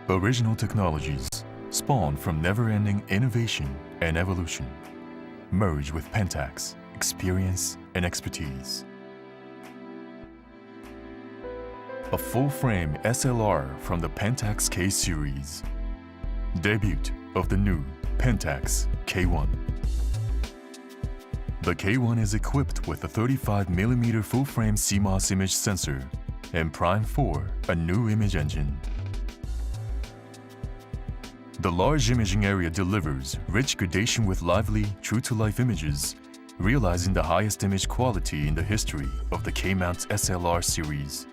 Original technologies spawn from never-ending innovation and evolution, merge with Pentax experience and expertise. A full-frame SLR from the Pentax K series. Debut of the new Pentax K1. The K1 is equipped with a 35mm full-frame CMOS image sensor and primed for a new image engine. The large imaging area delivers rich gradation with lively, true-to-life images, realizing the highest image quality in the history of the K-mount SLR series.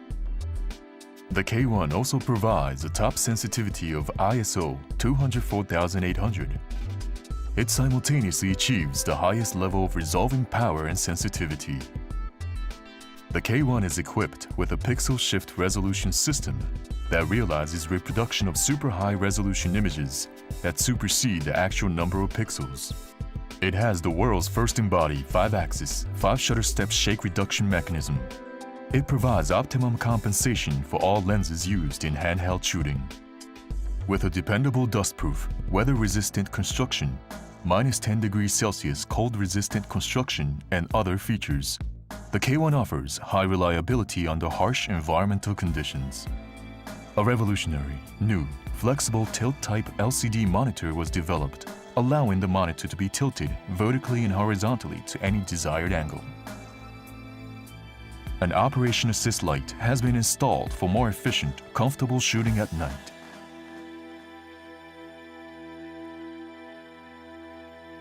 The K1 also provides a top sensitivity of ISO 204,800. It simultaneously achieves the highest level of resolving power and sensitivity. The K1 is equipped with a pixel shift resolution system that realizes reproduction of super high resolution images that supersede the actual number of pixels. It has the world's first embodied 5-axis, 5-shutter step shake reduction mechanism. It provides optimum compensation for all lenses used in handheld shooting. With a dependable dustproof, weather-resistant construction, -10 degrees Celsius cold-resistant construction, and other features, the K1 offers high reliability under harsh environmental conditions. A revolutionary, new, flexible tilt-type LCD monitor was developed, allowing the monitor to be tilted vertically and horizontally to any desired angle. An operation assist light has been installed for more efficient, comfortable shooting at night.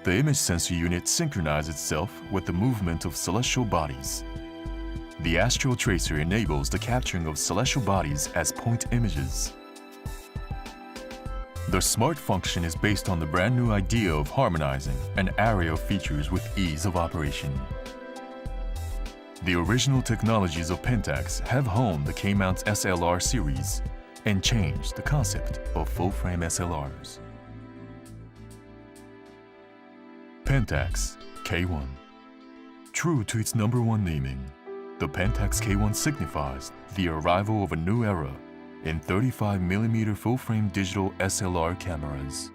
The image sensor unit synchronizes itself with the movement of celestial bodies. The astral tracer enables the capturing of celestial bodies as point images. The smart function is based on the brand new idea of harmonizing an array of features with ease of operation. The original technologies of Pentax have honed the K-mount SLR series and changed the concept of full-frame SLRs. Pentax K1. True to its #1 naming, the Pentax K1 signifies the arrival of a new era in 35mm full-frame digital SLR cameras.